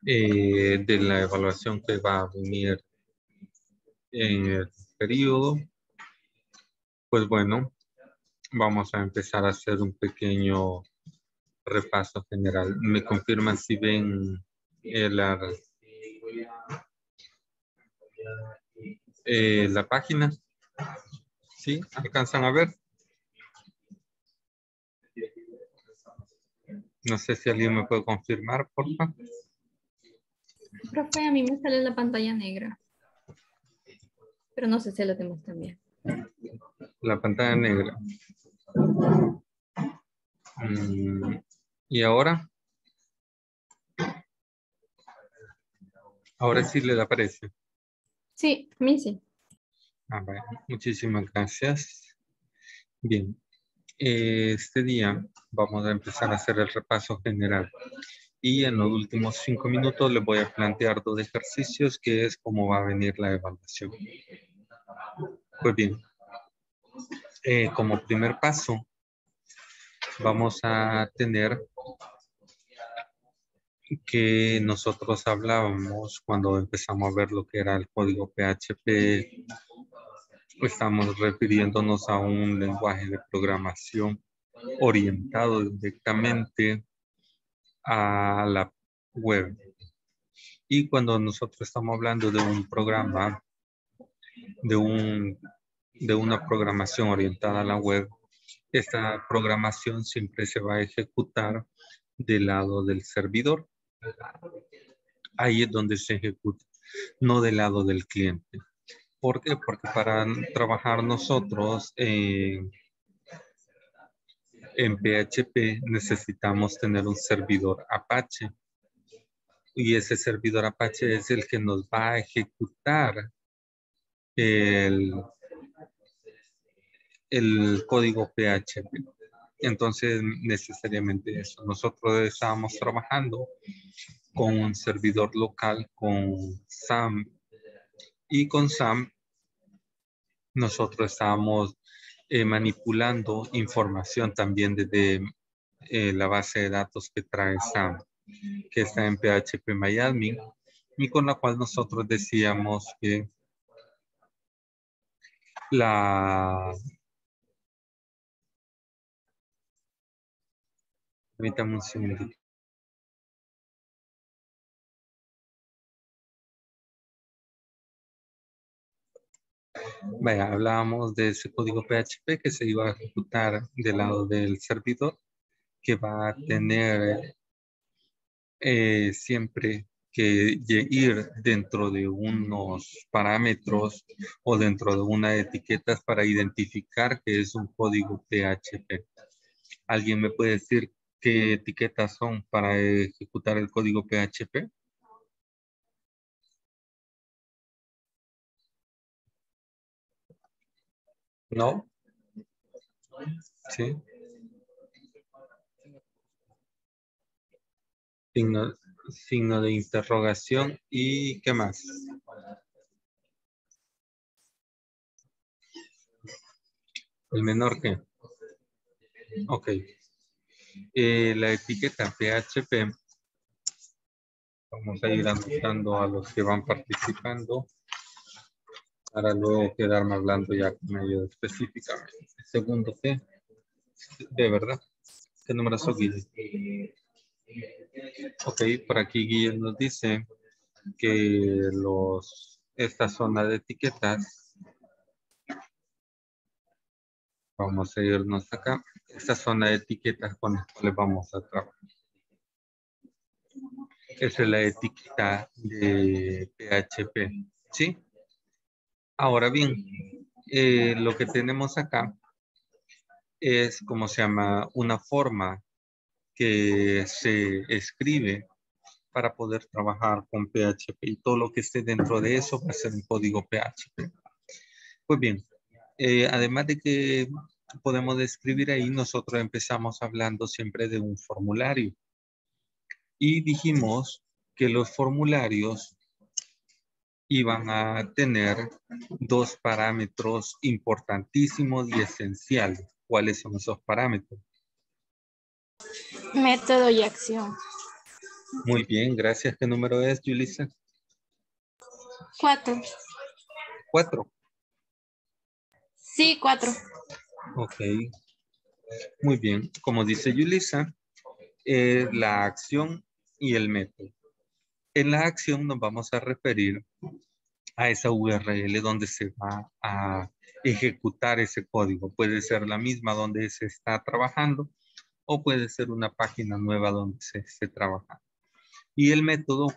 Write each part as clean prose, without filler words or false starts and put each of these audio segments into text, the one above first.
de la evaluación que va a venir en el periodo. Pues bueno, vamos a empezar a hacer un pequeño repaso general. ¿Me confirman si ven la página? ¿Sí? ¿Alcanzan a ver? No sé si alguien me puede confirmar, por favor. Profe, a mí me sale la pantalla negra. Pero no sé si a los demás también. La pantalla negra. ¿Y ahora? Ahora sí le aparece. Sí, a mí sí. Bueno, muchísimas gracias. Bien, este día vamos a empezar a hacer el repaso general. Y en los últimos 5 minutos les voy a plantear 2 ejercicios que es cómo va a venir la evaluación. Pues bien, como primer paso vamos a tener que nosotros hablábamos cuando empezamos a ver lo que era el código PHP. Estamos refiriéndonos a un lenguaje de programación orientado directamente a la web. Y cuando nosotros estamos hablando de un programa, de una programación orientada a la web, esta programación siempre se va a ejecutar del lado del servidor. Ahí es donde se ejecuta, no del lado del cliente. ¿Por qué? Porque para trabajar nosotros en PHP necesitamos tener un servidor Apache. Y ese servidor Apache es el que nos va a ejecutar el código PHP. Entonces, necesariamente eso. Nosotros estábamos trabajando con un servidor local, con SAM. Y con SAM, nosotros estábamos manipulando información también desde la base de datos que trae SAM, que está en PHPMyAdmin, y con la cual nosotros decíamos que permítame un segundo. Vaya, hablábamos de ese código PHP que se iba a ejecutar del lado del servidor, que va a tener siempre que ir dentro de unos parámetros o dentro de una etiqueta para identificar que es un código PHP. ¿Alguien me puede decir qué etiquetas son para ejecutar el código PHP? ¿No? ¿Sí? Signo de interrogación y ¿qué más? ¿El menor qué? Ok. La etiqueta PHP, vamos a ir anotando a los que van participando para luego quedarme hablando ya con ellos específicamente. Segundo, ¿qué? ¿De verdad? ¿Qué número son, Guille? Ok, por aquí Guille nos dice que esta zona de etiquetas, vamos a irnos acá, esta zona de etiquetas con las cuales vamos a trabajar. Esa es la etiqueta de PHP, ¿sí? Ahora bien, lo que tenemos acá es, ¿cómo se llama? Una forma que se escribe para poder trabajar con PHP y todo lo que esté dentro de eso va a ser un código PHP. Pues bien, además de que podemos describir ahí, nosotros empezamos hablando siempre de un formulario y dijimos que los formularios iban a tener 2 parámetros importantísimos y esenciales. ¿Cuáles son esos parámetros? Método y acción. Muy bien, gracias. ¿Qué número es, Julissa? 4. 4. Sí, 4. Ok. Muy bien. Como dice Julissa, la acción y el método. En la acción nos vamos a referir a esa URL donde se va a ejecutar ese código. Puede ser la misma donde se está trabajando o puede ser una página nueva donde se esté trabajando. Y el método,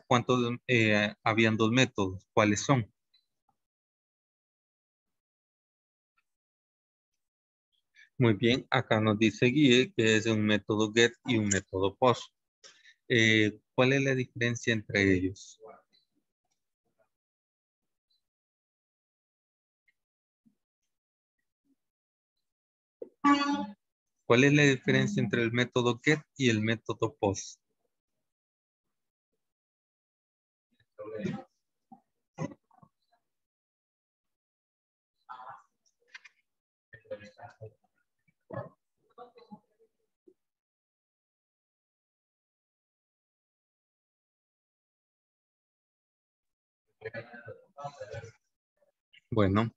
habían 2 métodos. ¿Cuáles son? Muy bien, acá nos dice Guille que es un método get y un método post. ¿Cuál es la diferencia entre ellos? ¿Cuál es la diferencia entre el método get y el método post? Bueno,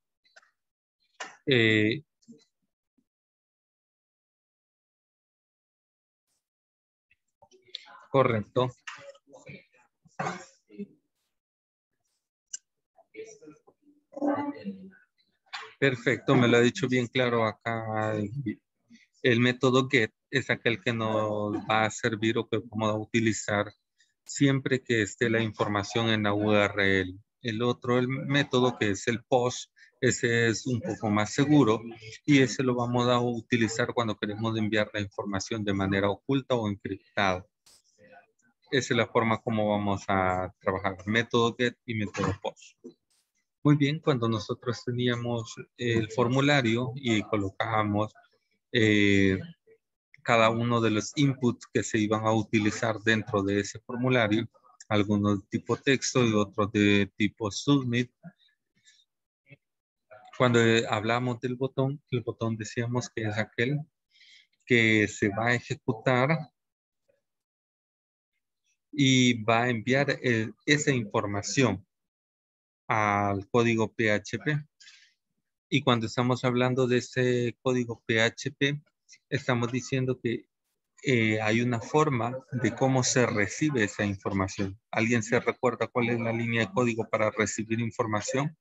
correcto. Perfecto, me lo ha dicho bien claro acá. El método get es aquel que nos va a servir o que vamos a utilizar siempre que esté la información en la URL. El otro, el método que es el post, ese es un poco más seguro y ese lo vamos a utilizar cuando queremos enviar la información de manera oculta o encriptada. Esa es la forma como vamos a trabajar, método get y método post. Muy bien, cuando nosotros teníamos el formulario y colocábamos cada uno de los inputs que se iban a utilizar dentro de ese formulario, algunos de tipo texto y otros de tipo submit. Cuando hablamos del botón, el botón decíamos que es aquel que se va a ejecutar y va a enviar esa información al código PHP. Y cuando estamos hablando de ese código PHP, estamos diciendo que hay una forma de cómo se recibe esa información. ¿Alguien se recuerda cuál es la línea de código para recibir información?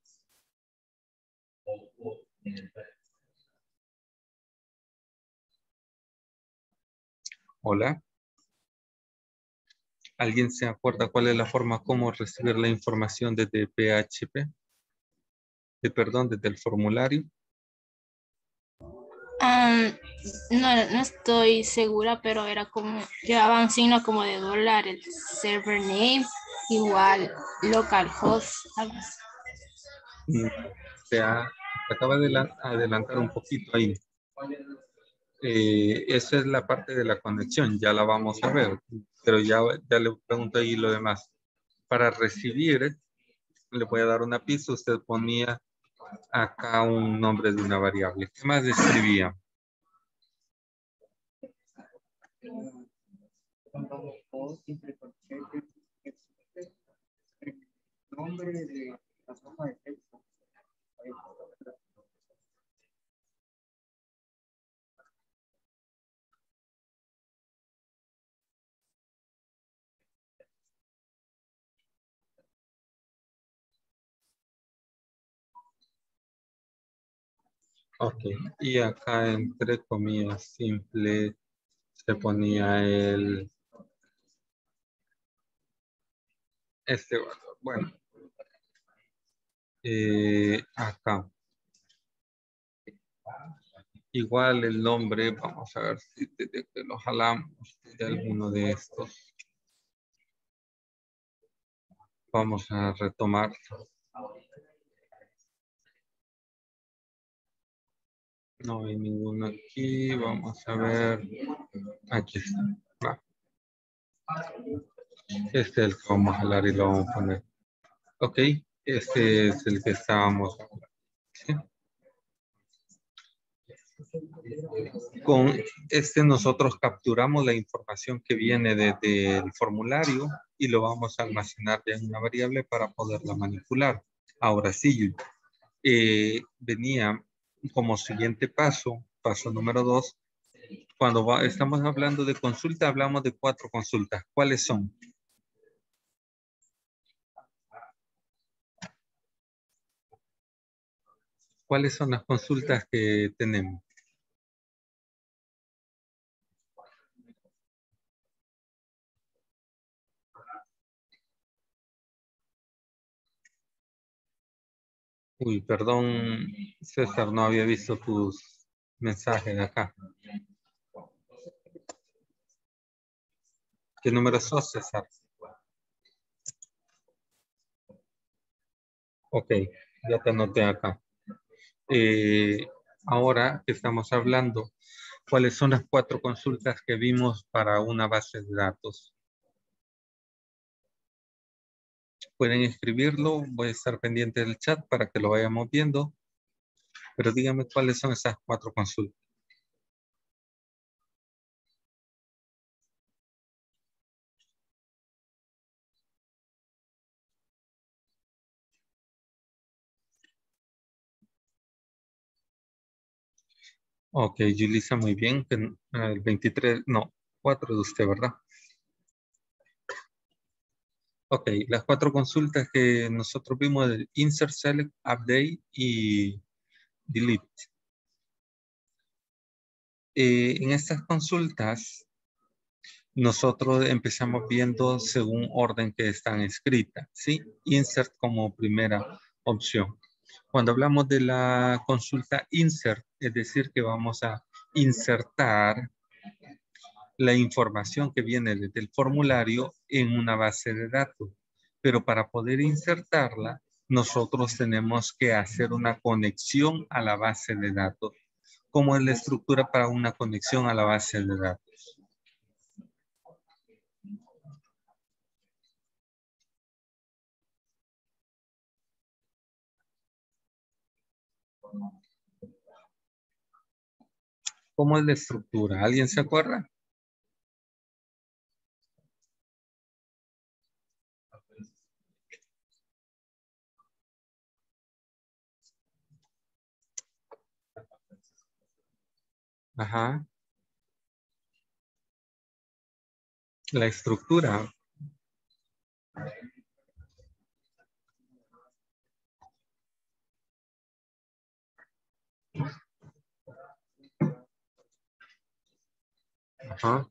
Hola. ¿Alguien se acuerda cuál es la forma como recibir la información desde PHP? Perdón, desde el formulario. No estoy segura, pero era como, llevaba un signo como de dólar, el server name, igual localhost. Se acaba de adelantar un poquito ahí. Esa es la parte de la conexión, ya la vamos a ver, pero ya le pregunto ahí lo demás. Para recibir, le voy a dar una pista, usted ponía acá un nombre de una variable. ¿Qué más escribía? Nombre de la forma de texto. Ok, y acá entre comillas simple se ponía este valor. Bueno, acá. Igual el nombre, vamos a ver si desde que lo jalamos de alguno de estos. Vamos a retomar. No hay ninguno aquí. Vamos a ver. Aquí está. Va. Este es el que vamos a jalar y lo vamos a poner. Ok. Este es el que estábamos. ¿Sí? Con este nosotros capturamos la información que viene desde el formulario y lo vamos a almacenar ya en una variable para poderla manipular. Ahora sí, venía como siguiente paso, paso número 2. Cuando estamos hablando de consulta, hablamos de 4 consultas. ¿Cuáles son? ¿Cuáles son las consultas que tenemos? Uy, perdón, César, no había visto tus mensajes de acá. ¿Qué número sos, César? Ok, ya te anoté acá. Ahora que estamos hablando, ¿cuáles son las 4 consultas que vimos para una base de datos? Pueden escribirlo, voy a estar pendiente del chat para que lo vayamos viendo, pero díganme cuáles son esas 4 consultas. Ok, Julissa, muy bien. El 23, no, 4 de usted, ¿verdad? Ok, las 4 consultas que nosotros vimos del Insert, Select, Update y Delete. En estas consultas, nosotros empezamos viendo según orden que están escritas, ¿sí? Insert como primera opción. Cuando hablamos de la consulta Insert, es decir, que vamos a insertar la información que viene desde el formulario en una base de datos. Pero para poder insertarla, nosotros tenemos que hacer una conexión a la base de datos. ¿Cómo es la estructura para una conexión a la base de datos? ¿Cómo es la estructura? ¿Alguien se acuerda? Ajá. La estructura. Ajá.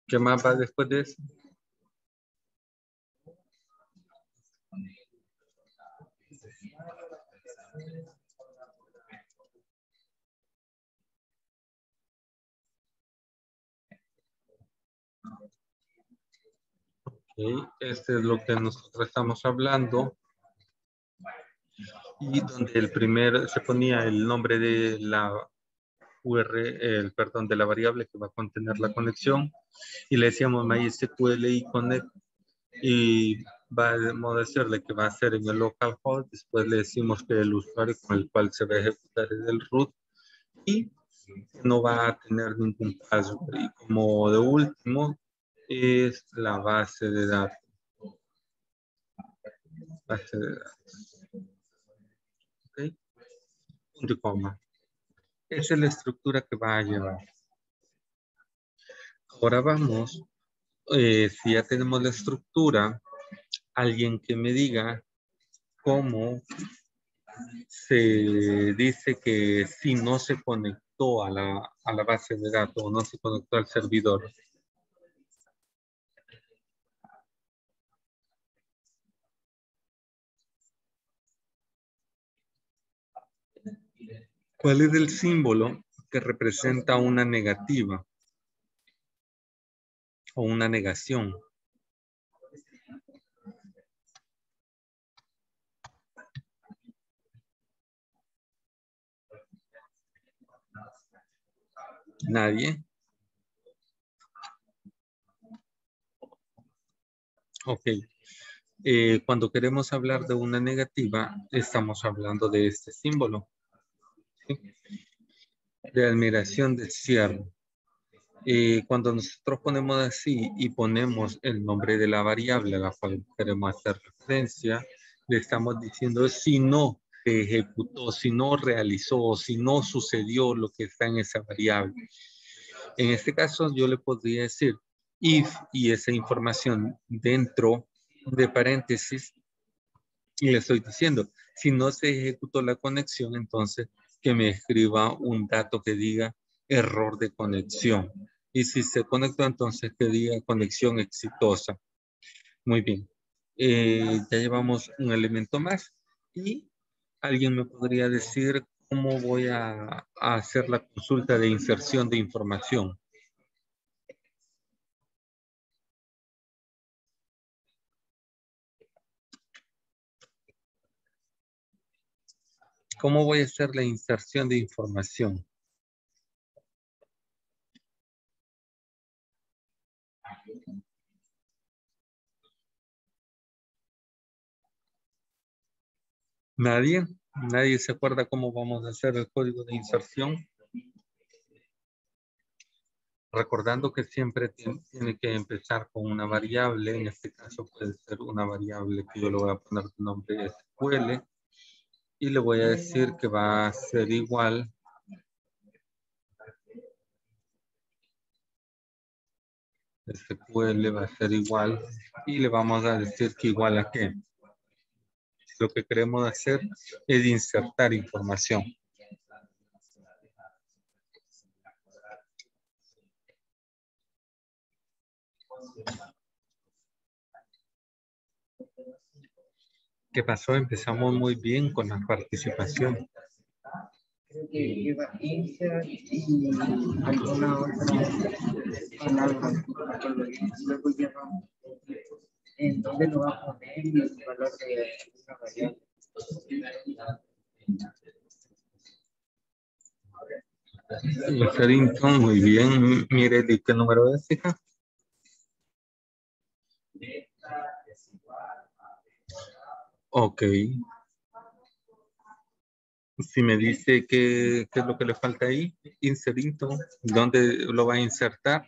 ¿Qué más va después de eso? Ok, este es lo que nosotros estamos hablando. Y donde el primer se ponía el nombre de la URL, perdón, de la variable que va a contener la conexión. Y le decíamos MySQL y connect. Y vamos a decirle que va a ser en el localhost. Después le decimos que el usuario con el cual se va a ejecutar es el root. Y no va a tener ningún password. Y como de último es la base de datos. Base de datos. ¿Ok? Punto y coma. Esa es la estructura que va a llevar. Ahora vamos, si ya tenemos la estructura, alguien que me diga cómo se dice que si no se conectó a la base de datos o no se conectó al servidor. ¿Cuál es el símbolo que representa una negativa o una negación? ¿Nadie? Ok. Cuando queremos hablar de una negativa, estamos hablando de este símbolo, ¿sí? De admiración del cierre. Cuando nosotros ponemos así y ponemos el nombre de la variable a la cual queremos hacer referencia, le estamos diciendo si no se ejecutó, si no realizó, si no sucedió lo que está en esa variable. En este caso yo le podría decir if y esa información dentro de paréntesis y le estoy diciendo si no se ejecutó la conexión, entonces que me escriba un dato que diga error de conexión. Y si se conectó, entonces que diga conexión exitosa. Muy bien. Ya llevamos un elemento más. Y alguien me podría decir cómo voy a hacer la consulta de inserción de información. ¿Cómo voy a hacer la inserción de información? ¿Nadie? ¿Nadie se acuerda cómo vamos a hacer el código de inserción? Recordando que siempre tiene que empezar con una variable. En este caso puede ser una variable que yo le voy a poner de nombre SQL. Y le voy a decir que va a ser igual. SQL va a ser igual. Y le vamos a decir que igual a qué. Lo que queremos hacer es insertar información. ¿Qué pasó? Empezamos muy bien con la participación. Creo que lleva insert y alguna otra palabra. Luego lleva en dónde lo va a poner y el valor de una variable. Carrington, muy bien. Mire, ¿de qué número es, hija? Ok. Si me dice qué es lo que le falta ahí, inserito, ¿dónde lo va a insertar?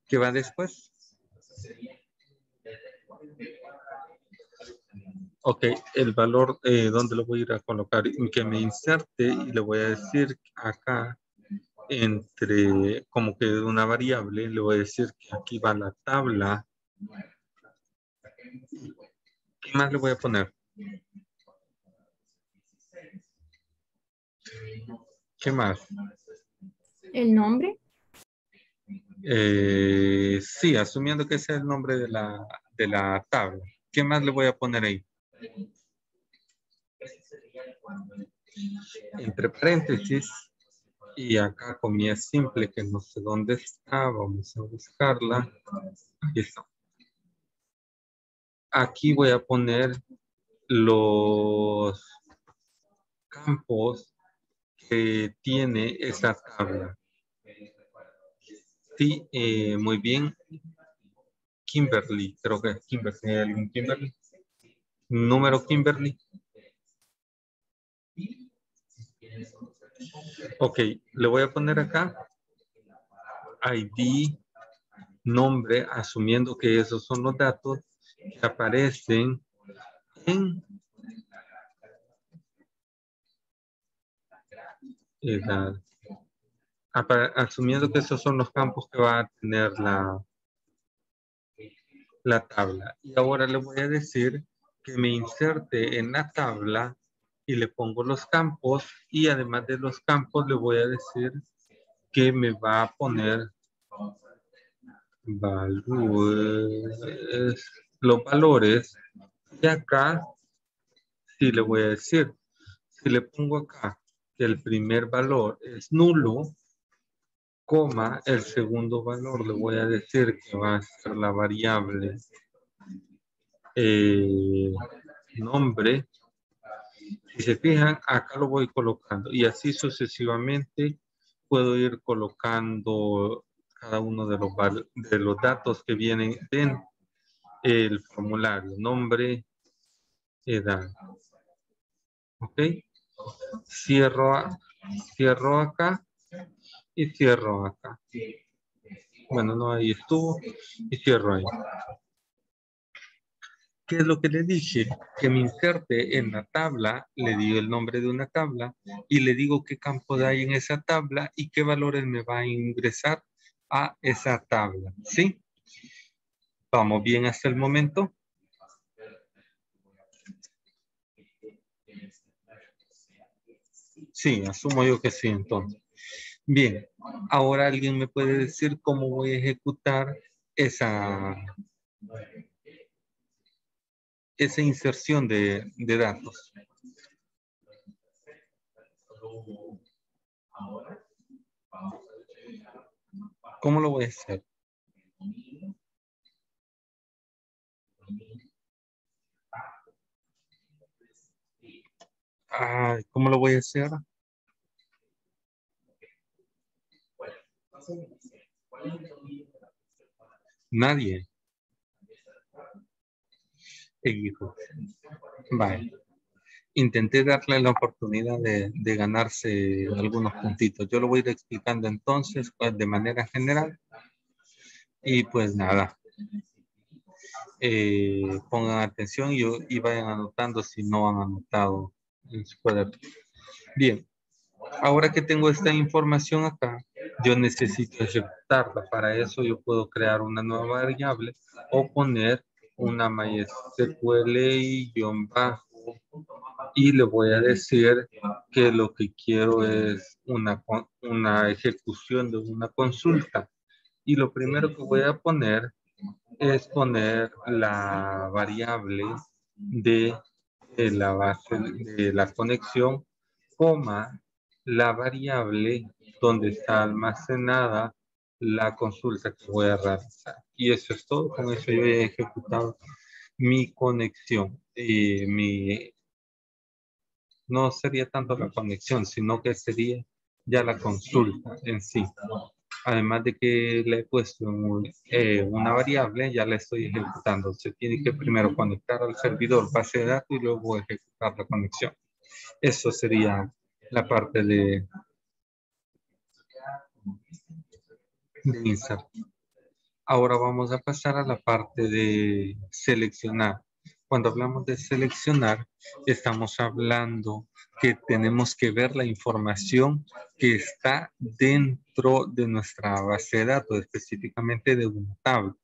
¿Qué va después? Ok, el valor, ¿dónde lo voy a ir a colocar? Que me inserte y le voy a decir acá, entre como que una variable, le voy a decir que aquí va la tabla. ¿Qué más le voy a poner? ¿Qué más? ¿El nombre? Sí, asumiendo que ese es el nombre de la tabla. ¿Qué más le voy a poner ahí? Entre paréntesis. Y acá con mi es simple, que no sé dónde está. Vamos a buscarla. Aquí está. Aquí voy a poner los campos que tiene esa tabla. Sí, muy bien. Kimberly, creo que es Kimberly. ¿Hay algún Kimberly? Número Kimberly. Ok, le voy a poner acá ID, nombre, asumiendo que esos son los datos que aparecen en edad. Asumiendo que esos son los campos que va a tener la tabla. Y ahora le voy a decir que me inserte en la tabla y le pongo los campos y además de los campos le voy a decir que me va a poner los valores. Y acá sí le voy a decir, si le pongo acá que el primer valor es nulo, coma, el segundo valor le voy a decir que va a ser la variable nombre. Si se fijan, acá lo voy colocando y así sucesivamente puedo ir colocando cada uno de los datos que vienen el formulario, nombre, edad. Ok. Cierro acá y cierro acá. Bueno, no, ahí estuvo y cierro ahí. ¿Qué es lo que le dije? Que me inserte en la tabla, le digo el nombre de una tabla y le digo qué campo hay en esa tabla y qué valores me va a ingresar a esa tabla. ¿Sí? ¿Vamos bien hasta el momento? Sí, asumo yo que sí, entonces. Bien, ahora alguien me puede decir cómo voy a ejecutar esa inserción de datos. ¿Cómo lo voy a hacer? ¿Cómo lo voy a hacer? Nadie. Hijo. Vale. Intenté darle la oportunidad de ganarse algunos puntitos. Yo lo voy a ir explicando entonces pues, de manera general. Y pues nada. Pongan atención y vayan anotando si no han anotado en su cuaderno. Bien. Ahora que tengo esta información acá, yo necesito ejecutarla. Para eso yo puedo crear una nueva variable o poner una MySQL y guión bajo y le voy a decir que lo que quiero es una ejecución de una consulta. Y lo primero que voy a poner es poner la variable de la base de la conexión, coma, la variable donde está almacenada la consulta que voy a realizar. Y eso es todo. Con eso yo he ejecutado mi conexión. No sería tanto la conexión, sino que sería ya la consulta en sí. Además de que le he puesto una variable, ya la estoy ejecutando. Se tiene que primero conectar al servidor base de datos y luego ejecutar la conexión. Eso sería la parte de insert. Ahora vamos a pasar a la parte de seleccionar. Cuando hablamos de seleccionar, estamos hablando que tenemos que ver la información que está dentro de nuestra base de datos, específicamente de una tabla.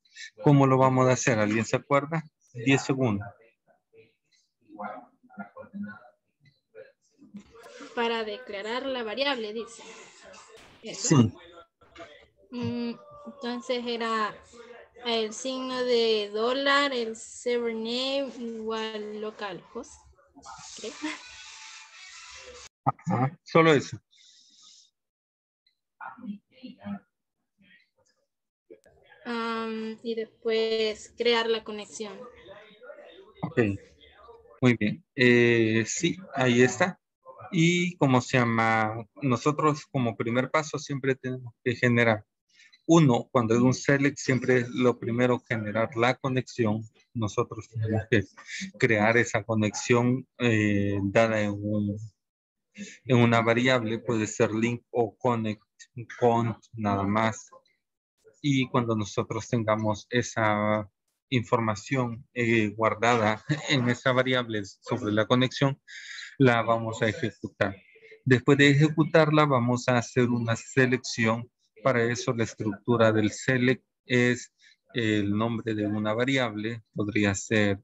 ¿Cómo lo vamos a hacer? ¿Alguien se acuerda? 10 segundos. Para declarar la variable, dice. ¿Eso? Sí. Entonces era el signo de dólar, el server name igual localhost. ¿Okay? Ajá, solo eso. Y después crear la conexión. Ok, muy bien. Sí, ahí está. Y como se llama, nosotros como primer paso siempre tenemos que generar uno, cuando es un select, siempre es lo primero generar la conexión. Nosotros tenemos que crear esa conexión dada en una variable, puede ser link o connect, cont, nada más. Y cuando nosotros tengamos esa información guardada en esa variable sobre la conexión, la vamos a ejecutar. Después de ejecutarla, vamos a hacer una selección. Para eso la estructura del select es el nombre de una variable, podría ser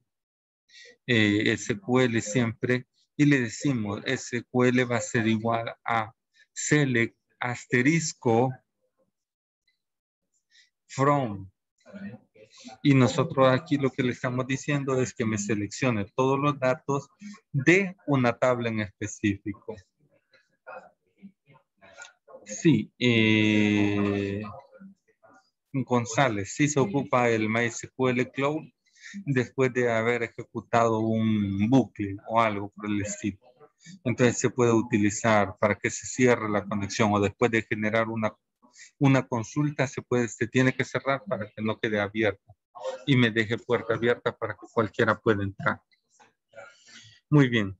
SQL siempre, y le decimos SQL va a ser igual a select asterisco from. Y nosotros aquí lo que le estamos diciendo es que me seleccione todos los datos de una tabla en específico. Sí, González, sí se ocupa el MySQL Cloud después de haber ejecutado un bucle o algo por el estilo. Entonces se puede utilizar para que se cierre la conexión o después de generar una consulta se tiene que cerrar para que no quede abierta. y me deje puerta abierta para que cualquiera pueda entrar. Muy bien.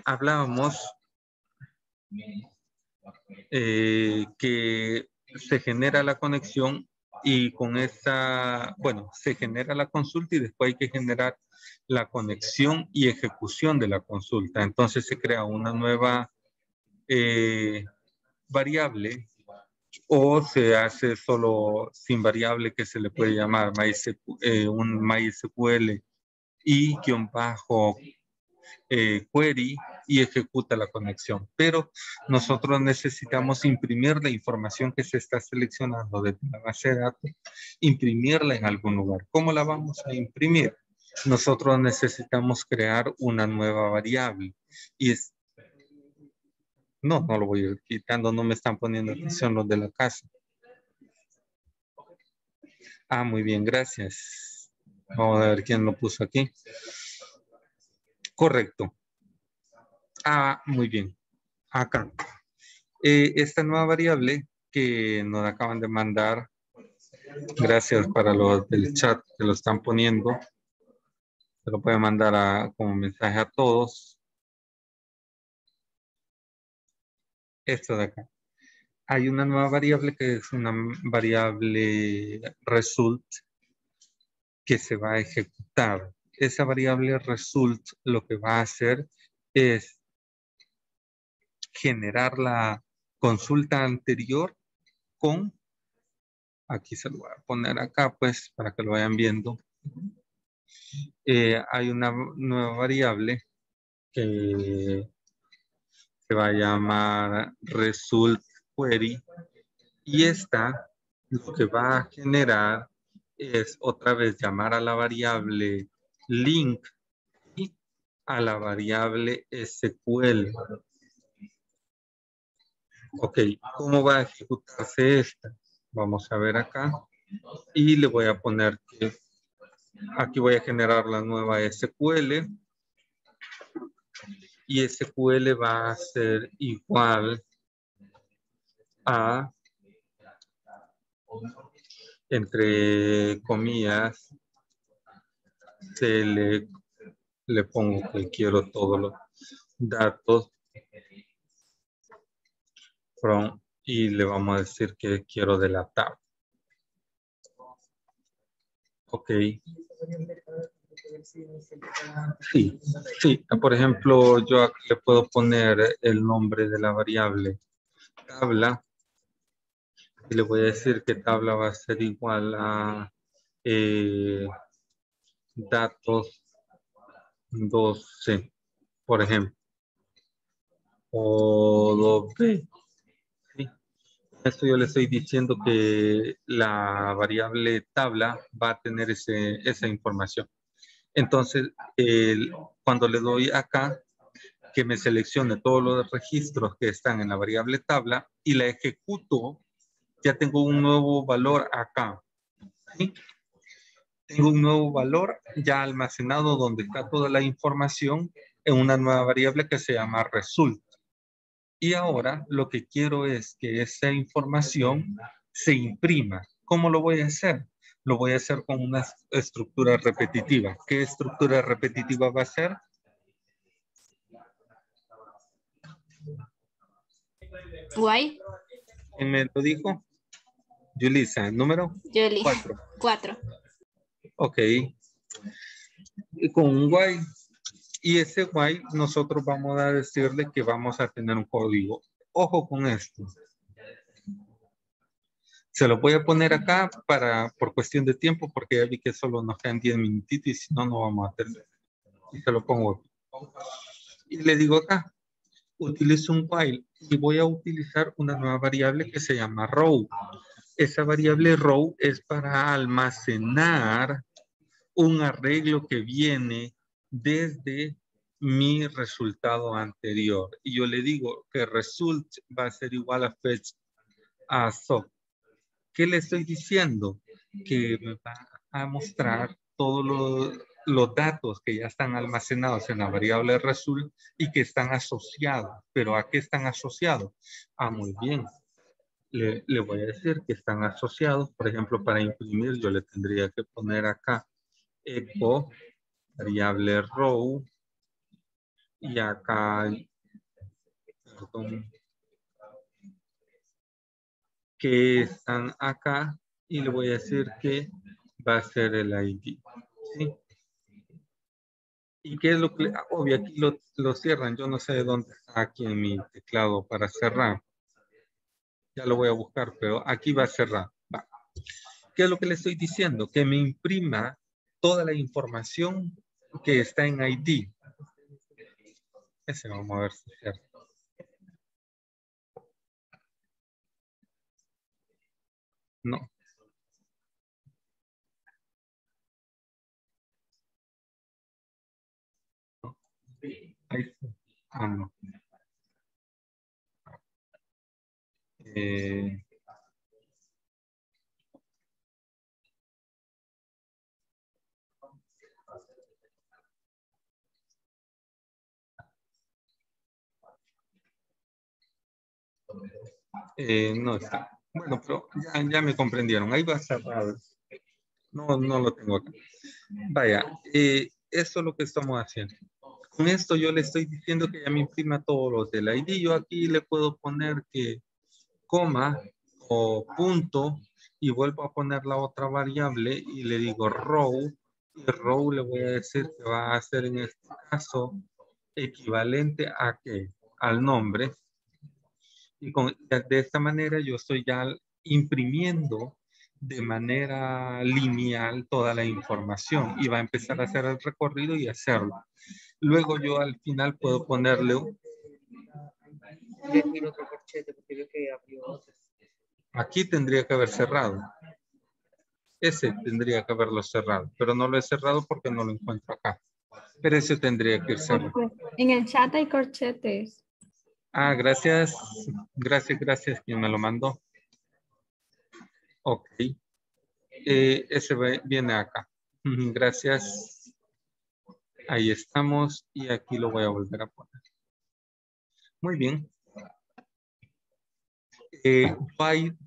Hablábamos que se genera la conexión y con esa, bueno, se genera la consulta y después hay que generar la conexión y ejecución de la consulta. Entonces se crea una nueva variable o se hace solo sin variable que se le puede llamar un MySQL y query y ejecuta la conexión. Pero nosotros necesitamos imprimir la información que se está seleccionando de la base de datos, imprimirla en algún lugar. ¿Cómo la vamos a imprimir? Nosotros necesitamos crear una nueva variable y es no lo voy a ir quitando, no me están poniendo atención los de la casa. Ah, muy bien, gracias. Vamos a ver quién lo puso aquí. Correcto. Ah, muy bien. Acá. Esta nueva variable que nos acaban de mandar, gracias para los del chat que lo están poniendo. Se lo pueden mandar como mensaje a todos. Esto de acá. Hay una nueva variable que es una variable result que se va a ejecutar. Esa variable result lo que va a hacer es generar la consulta anterior con, aquí se lo voy a poner acá pues para que lo vayan viendo. Hay una nueva variable que se va a llamar result query y esta lo que va a generar es otra vez llamar a la variable link y a la variable SQL. Ok, ¿cómo va a ejecutarse esta? Vamos a ver acá y le voy a poner que aquí voy a generar la nueva SQL y SQL va a ser igual a, entre comillas, le pongo que quiero todos los datos from y le vamos a decir que quiero de la tab. Ok. Sí. Por ejemplo, yo aquí le puedo poner el nombre de la variable tabla y le voy a decir que tabla va a ser igual a datos 12, por ejemplo, o 2B. ¿Sí? Esto yo le estoy diciendo que la variable tabla va a tener esa información. Entonces, cuando le doy acá, que me seleccione todos los registros que están en la variable tabla y la ejecuto, ya tengo un nuevo valor acá. ¿Sí? Tengo un nuevo valor ya almacenado donde está toda la información en una nueva variable que se llama result. Y ahora lo que quiero es que esa información se imprima. ¿Cómo lo voy a hacer? Lo voy a hacer con una estructura repetitiva. ¿Qué estructura repetitiva va a ser? Guay. ¿Quién me lo dijo? Yulisa, número 4. Ok. Y con un while. Y ese while nosotros vamos a decirle que vamos a tener un código. Ojo con esto. Se lo voy a poner acá por cuestión de tiempo porque ya vi que solo nos quedan 10 minutitos y si no, no vamos a tener. Y se lo pongo aquí. Y le digo acá, utilizo un while y voy a utilizar una nueva variable que se llama row. Esa variable row es para almacenar un arreglo que viene desde mi resultado anterior. Y yo le digo que result va a ser igual a fetch a so. ¿Qué le estoy diciendo? Que me va a mostrar todos los datos que ya están almacenados en la variable result y que están asociados. ¿Pero a qué están asociados? Ah, muy bien. Le voy a decir que están asociados. Por ejemplo, para imprimir yo le tendría que poner acá echo variable row y acá, perdón, que están acá y le voy a decir que va a ser el ID. ¿Sí? ¿Y qué es lo que, obvio, aquí lo cierran? Yo no sé de dónde está aquí en mi teclado para cerrar. Ya lo voy a buscar, pero aquí va a cerrar. Va. ¿Qué es lo que le estoy diciendo? Que me imprima toda la información que está en ID. Ese vamos a ver si es cierto. No. Ahí está. Ah, no. No está. Bueno, pero ya me comprendieron. Ahí va cerrado. No, no lo tengo acá. Vaya, eso es lo que estamos haciendo. Con esto yo le estoy diciendo que ya me imprima todos los del ID. Yo aquí le puedo poner que coma o punto y vuelvo a poner la otra variable y le digo row. Y row le voy a decir que va a ser en este caso equivalente a ¿qué? Al nombre. Y de esta manera yo estoy ya imprimiendo de manera lineal toda la información y va a empezar a hacer el recorrido y hacerlo. Luego yo al final puedo ponerle... Aquí tendría que haber cerrado. Ese tendría que haberlo cerrado, pero no lo he cerrado porque no lo encuentro acá. Pero ese tendría que ir cerrado. En el chat hay corchetes. Ah, gracias. Gracias quien me lo mandó. Ok. Ese viene acá. Gracias. Ahí estamos y aquí lo voy a volver a poner. Muy bien. De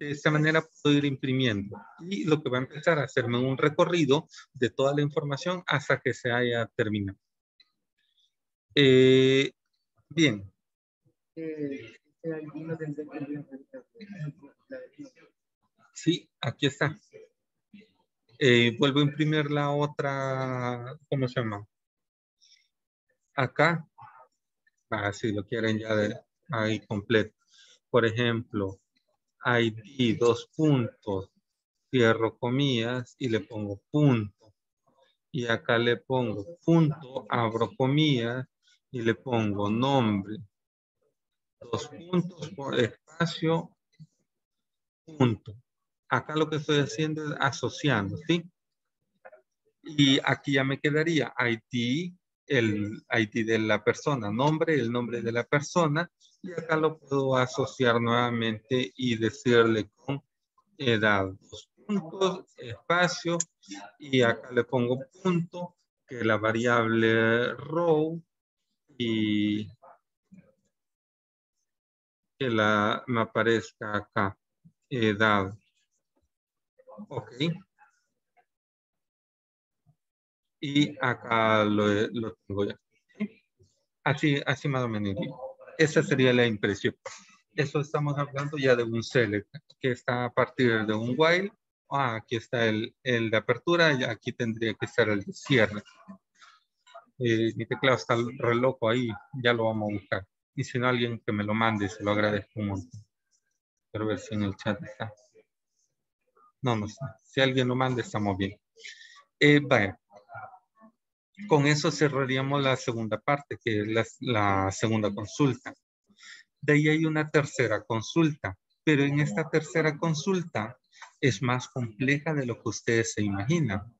esta manera puedo ir imprimiendo y lo que va a empezar a hacerme un recorrido de toda la información hasta que se haya terminado. Bien. Sí, aquí está. Vuelvo a imprimir la otra, ¿cómo se llama? Acá. Si lo quieren ya ahí completo. Por ejemplo, ID 2 puntos, cierro comillas y le pongo punto. Y acá le pongo punto, abro comillas y le pongo nombre. 2 puntos por espacio, punto. Acá lo que estoy haciendo es asociando, ¿sí? Y aquí ya me quedaría ID, el ID de la persona, nombre, el nombre de la persona. Y acá lo puedo asociar nuevamente y decirle con edad, 2 puntos, espacio, y acá le pongo punto, que la variable row, y que me aparezca acá, edad. Ok. Y acá lo tengo ya. Así más o menos. Esa sería la impresión. Eso estamos hablando ya de un select, que está a partir de un while. Aquí está el de apertura y aquí tendría que ser el de cierre. Mi teclado está re loco ahí, ya lo vamos a buscar. Y si no, alguien que me lo mande, se lo agradezco un montón. Quiero ver si en el chat está. No está. Si alguien lo manda, estamos bien. Vaya. Con eso cerraríamos la segunda parte, que es la segunda consulta. De ahí hay una tercera consulta, pero en esta tercera consulta es más compleja de lo que ustedes se imaginan,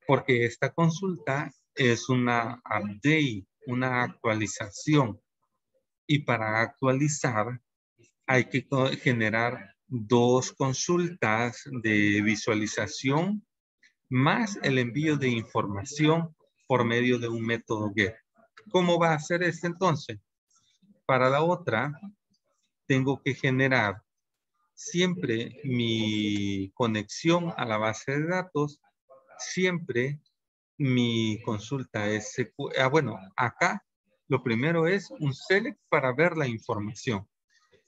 porque esta consulta es una update, una actualización, y para actualizar hay que generar 2 consultas de visualización más el envío de información por medio de un método GET. ¿Cómo va a ser este entonces? Para la otra, tengo que generar siempre mi conexión a la base de datos, siempre mi consulta es bueno, acá lo primero es un select para ver la información.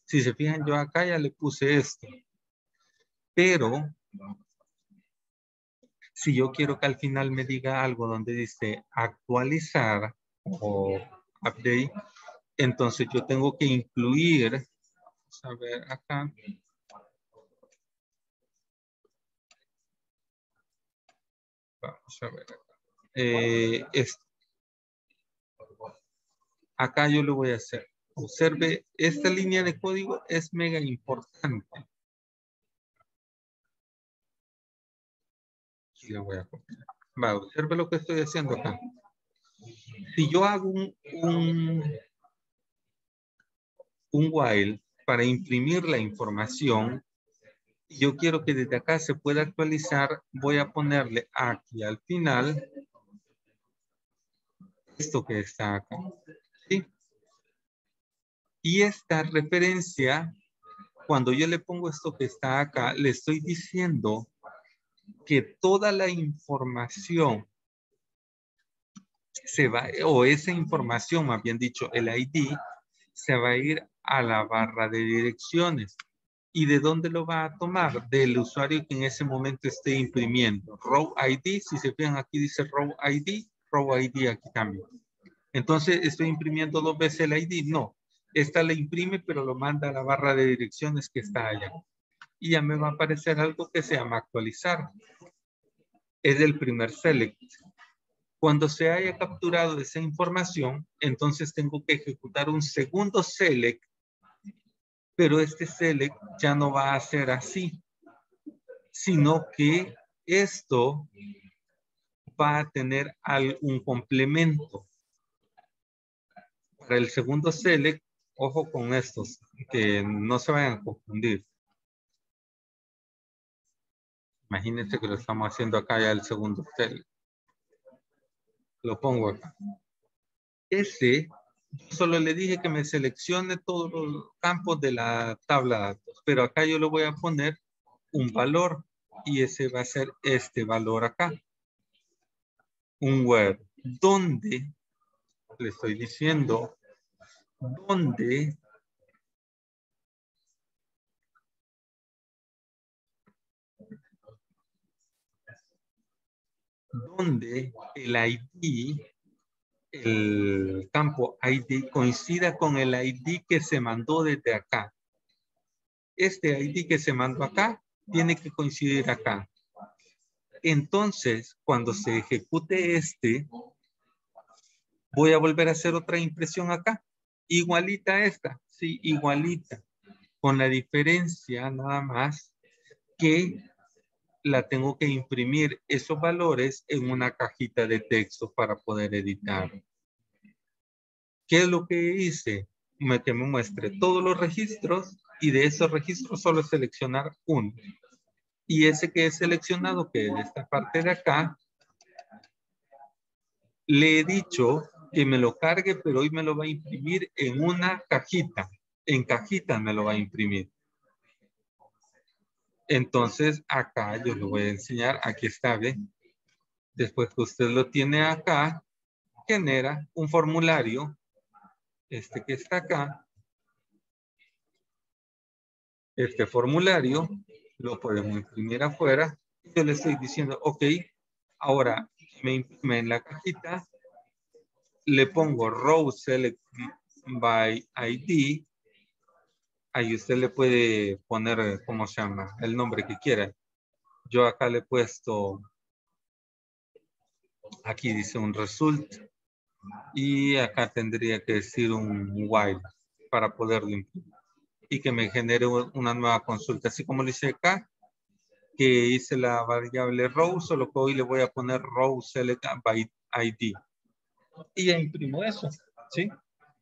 Si se fijan, yo acá ya le puse esto. Pero si yo quiero que al final me diga algo donde dice actualizar o update, entonces yo tengo que incluir, vamos a ver acá. Vamos a ver acá. Acá yo lo voy a hacer. Observe, esta línea de código es mega importante. Y la voy a copiar. Va, observe lo que estoy haciendo acá. Si yo hago un while para imprimir la información, yo quiero que desde acá se pueda actualizar, voy a ponerle aquí al final esto que está acá. ¿Sí? Y esta referencia, cuando yo le pongo esto que está acá, le estoy diciendo que toda la información se va, o esa información, más bien dicho, el ID, se va a ir a la barra de direcciones. ¿Y de dónde lo va a tomar? Del usuario que en ese momento esté imprimiendo. Row ID, si se fijan aquí dice Row ID aquí también. Entonces, ¿estoy imprimiendo 2 veces el ID? No. Esta la imprime, pero lo manda a la barra de direcciones que está allá. Y ya me va a aparecer algo que se llama actualizar. Es el primer select. Cuando se haya capturado esa información, entonces tengo que ejecutar un segundo select, pero este select ya no va a ser así, sino que esto va a tener un complemento. Para el segundo select, ojo con estos, que no se vayan a confundir. Imagínense que lo estamos haciendo acá ya el segundo select. Lo pongo acá. Ese, yo solo le dije que me seleccione todos los campos de la tabla de datos, pero acá yo le voy a poner un valor y ese va a ser este valor acá. Un where, donde le estoy diciendo donde el ID, el campo ID coincida con el ID que se mandó desde acá. Este ID que se mandó acá tiene que coincidir acá. Entonces, cuando se ejecute este, voy a volver a hacer otra impresión acá. Igualita a esta, sí, igualita. Con la diferencia nada más que la tengo que imprimir esos valores en una cajita de texto para poder editar. ¿Qué es lo que hice? Que me muestre todos los registros y de esos registros solo seleccionar uno. Y ese que he seleccionado, que es de esta parte de acá, le he dicho que me lo cargue, pero hoy me lo va a imprimir en una cajita. En cajita me lo va a imprimir. Entonces, acá yo lo voy a enseñar. Aquí está, ¿ve? Después que usted lo tiene acá, genera un formulario. Este que está acá. Este formulario lo podemos imprimir afuera. Yo le estoy diciendo, ok, ahora me imprime en la cajita. Le pongo row select by ID. Ahí usted le puede poner, ¿cómo se llama? El nombre que quiera. Yo acá le he puesto, aquí dice un result. Y acá tendría que decir un while para poderlo imprimir. Y que me genere una nueva consulta. Así como lo hice acá, que hice la variable row, solo que hoy le voy a poner row select by ID. Y ya imprimo eso, ¿sí?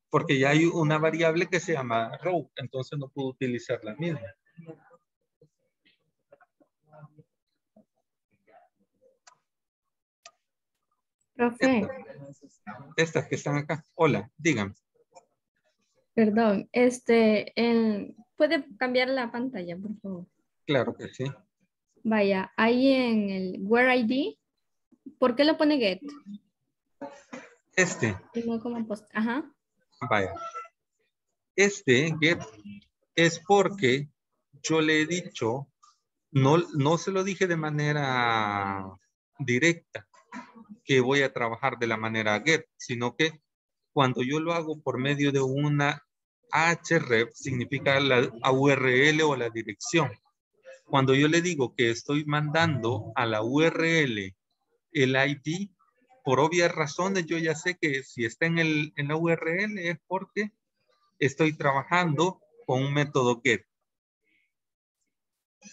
Porque ya hay una variable que se llama row, entonces no puedo utilizar la misma. Profe, Estas que están acá. Hola, díganme. perdón, ¿Puede cambiar la pantalla, por favor? Claro que sí. Vaya, ahí en el Where ID, ¿por qué lo pone get? Y no como post. Ajá. Vaya. Get es porque yo le he dicho, no se lo dije de manera directa que voy a trabajar de la manera get, sino que cuando yo lo hago por medio de una href, significa la URL o la dirección. Cuando yo le digo que estoy mandando a la URL el ID, por obvias razones yo ya sé que si está en la URL es porque estoy trabajando con un método get.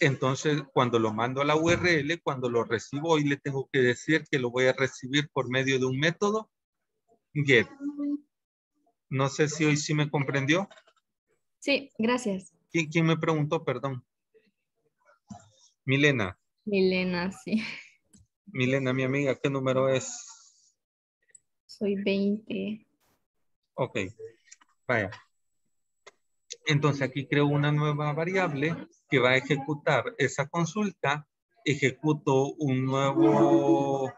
Entonces, cuando lo mando a la URL, cuando lo recibo, hoy le tengo que decir que lo voy a recibir por medio de un método get. No sé si hoy sí me comprendió. Sí, gracias. ¿Quién me preguntó? Perdón. Milena. Milena, sí. Milena, mi amiga, ¿qué número es? Soy 20. Ok, vaya. Entonces aquí creo una nueva variable que va a ejecutar esa consulta. Ejecuto un nuevo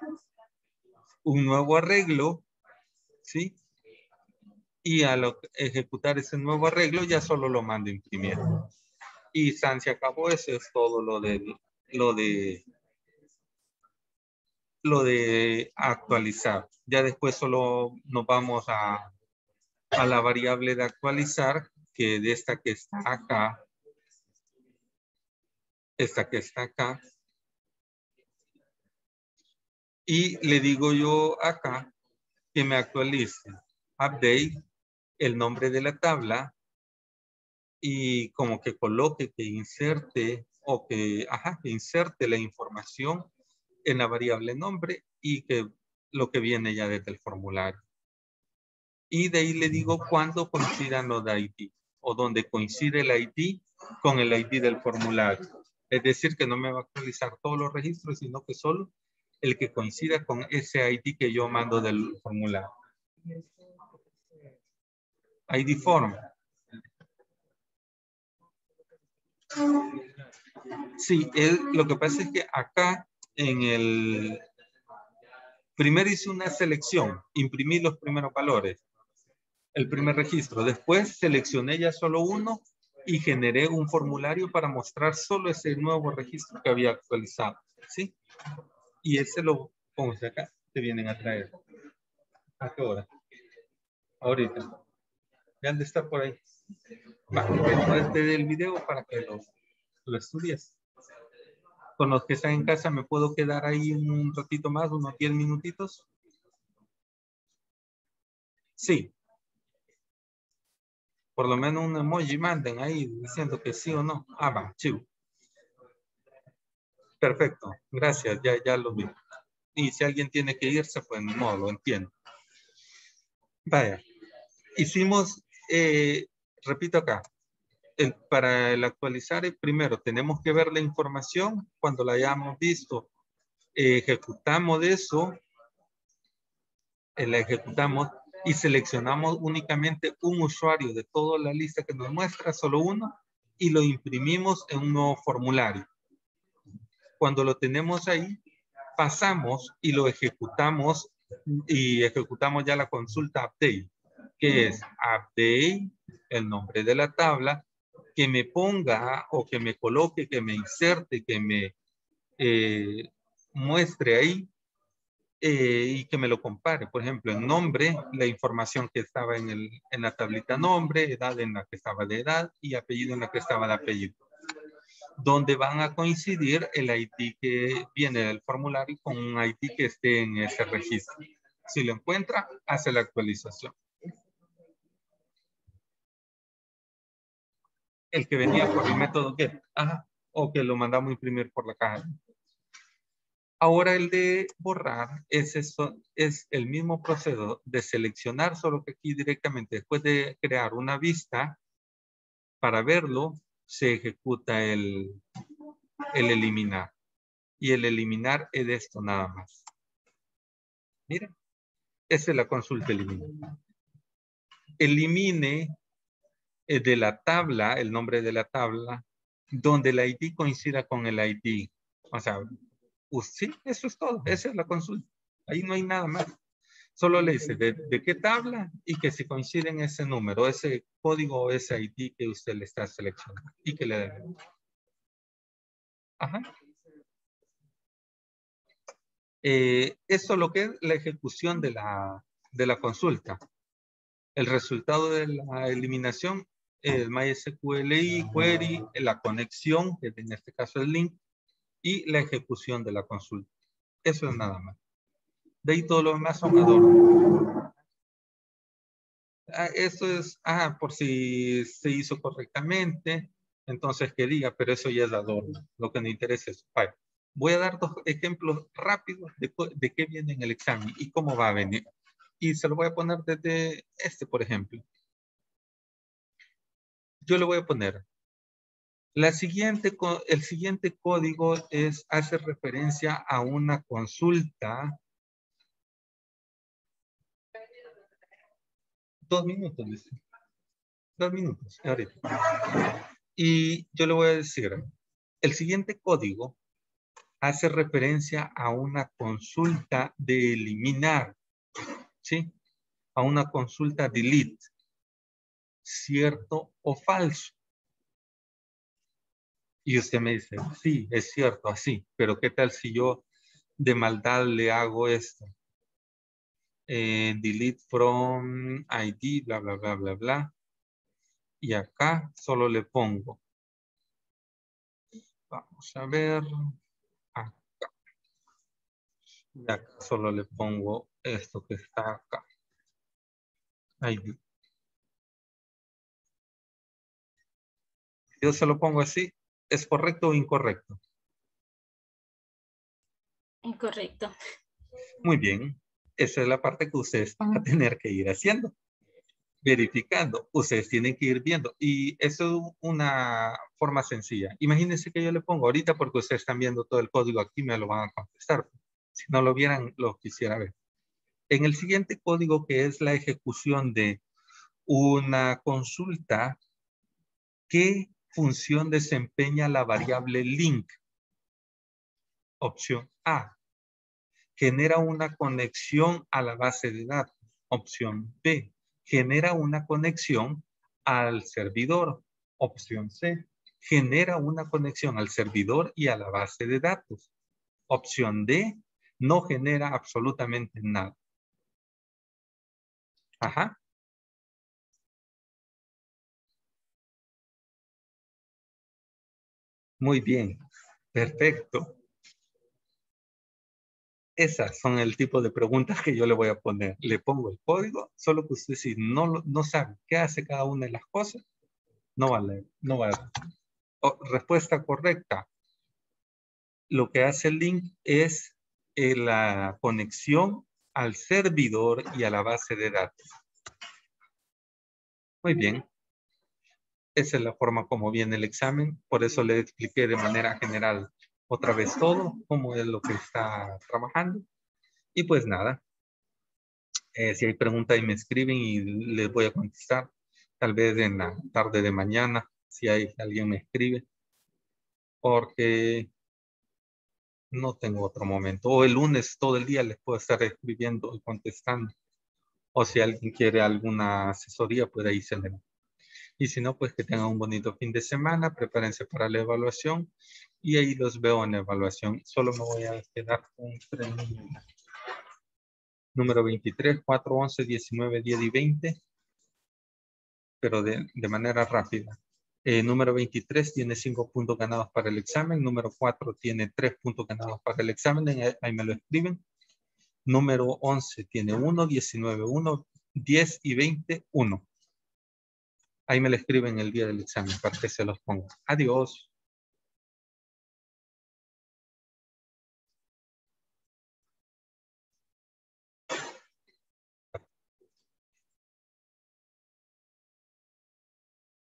arreglo, ¿sí? Y al ejecutar ese nuevo arreglo ya solo lo mando a imprimir. Y San se acabó. Eso es todo lo de actualizar. Ya después solo nos vamos a la variable de actualizar, que de esta que está acá, y le digo yo acá que me actualice update el nombre de la tabla y como que coloque, que inserte o que inserte la información en la variable nombre y que lo que viene ya desde el formulario. Y de ahí le digo cuándo coincidan los de ID o donde coincide el ID con el ID del formulario. Es decir, que no me va a actualizar todos los registros, sino que solo el que coincida con ese ID que yo mando del formulario. ID form. Sí, lo que pasa es que acá en el... Primero hice una selección, imprimí los primeros valores, el primer registro. Después seleccioné ya solo uno y generé un formulario para mostrar solo ese nuevo registro que había actualizado, ¿sí? Y ese lo pongo acá, te vienen a traer. ¿A qué hora? Ahorita. Ya han de estar por ahí. Va, este del video para que lo estudies. Con los que están en casa me puedo quedar ahí un ratito más, unos 10 minutitos. Sí. Por lo menos un emoji manden ahí diciendo que sí o no. Va, chivo. Perfecto, gracias, ya lo vi. Y si alguien tiene que irse, pues no, lo entiendo. Vaya, hicimos, repito acá, para el actualizar, primero tenemos que ver la información. Cuando la hayamos visto, ejecutamos eso, la ejecutamos y seleccionamos únicamente un usuario de toda la lista que nos muestra, solo uno, y lo imprimimos en un nuevo formulario. Cuando lo tenemos ahí, pasamos y lo ejecutamos y ejecutamos ya la consulta update, que es update, el nombre de la tabla, que me ponga o que me coloque, que me inserte, que me muestre ahí y que me lo compare. Por ejemplo, en nombre, la información que estaba en la tablita nombre, edad en la que estaba de edad y apellido en la que estaba de apellido. Donde van a coincidir el ID que viene del formulario con un ID que esté en ese registro. Si lo encuentra, hace la actualización. El que venía por el método get, o que lo mandamos a imprimir por la caja. Ahora el de borrar es el mismo proceso de seleccionar, solo que aquí directamente después de crear una vista, para verlo, se ejecuta el eliminar. Y el eliminar es de esto nada más. Miren, esa es la consulta elimine. Elimine de la tabla, el nombre de la tabla, donde el ID coincida con el ID. O sea, sí, eso es todo. Esa es la consulta. Ahí no hay nada más. Solo le dice de qué tabla y que si coincide en ese número, ese código o ese ID que usted le está seleccionando y que le dé. Ajá. Esto es lo que es la ejecución de la consulta. El resultado de la eliminación, el MySQL query, la conexión, que en este caso es el link, y la ejecución de la consulta. Eso es nada más. De ahí todo lo demás son adornos. Esto es, por si se hizo correctamente, entonces que diga, pero eso ya es adorno. Lo que me interesa es, voy a dar 2 ejemplos rápidos de qué viene en el examen y cómo va a venir. Y se lo voy a poner desde por ejemplo. Yo le voy a poner, el siguiente código hace referencia a una consulta. 2 minutos, dice. 2 minutos, ahorita. Y yo le voy a decir, el siguiente código hace referencia a una consulta de eliminar, ¿sí? A una consulta delete, ¿cierto o falso? Y usted me dice, sí, es cierto, así, pero ¿qué tal si yo de maldad le hago esto? Delete from ID, bla, bla, bla, bla, bla. Y acá solo le pongo, vamos a ver, acá. Y acá solo le pongo esto que está acá. ID. Yo se lo pongo así, ¿es correcto o incorrecto? Incorrecto. Muy bien. Esa es la parte que ustedes van a tener que ir haciendo. Verificando. Ustedes tienen que ir viendo. Y eso es una forma sencilla. Imagínense que yo le pongo ahorita porque ustedes están viendo todo el código aquí, me lo van a contestar. Si no lo vieran, lo quisiera ver. En el siguiente código, que es la ejecución de una consulta, ¿qué función desempeña la variable link? Opción A. Genera una conexión a la base de datos. Opción B. Genera una conexión al servidor. Opción C. Genera una conexión al servidor y a la base de datos. Opción D. No genera absolutamente nada. Ajá. Muy bien. Perfecto. Esas son el tipo de preguntas que yo le voy a poner. Le pongo el código, solo que usted si no sabe qué hace cada una de las cosas, no va a leer, no va a... respuesta correcta. Lo que hace el link es la conexión al servidor y a la base de datos. Muy bien. Esa es la forma como viene el examen. Por eso le expliqué de manera general otra vez todo, cómo es lo que está trabajando. Y pues nada. Si hay preguntas y me escriben y les voy a contestar. Tal vez en la tarde de mañana, si alguien me escribe. Porque no tengo otro momento. O el lunes todo el día les puedo estar escribiendo y contestando. O si alguien quiere alguna asesoría, pues ahí se le da. Y si no, pues que tengan un bonito fin de semana. Prepárense para la evaluación. Y ahí los veo en la evaluación. Solo me voy a quedar con 3 números. Número 23, 4, 11, 19, 10 y 20. Pero de manera rápida. Número 23 tiene 5 puntos ganados para el examen. Número 4 tiene 3 puntos ganados para el examen. Ahí me lo escriben. Número 11 tiene 1, 19, 1, 10 y 20, 1. Ahí me lo escriben el día del examen para que se los ponga. Adiós.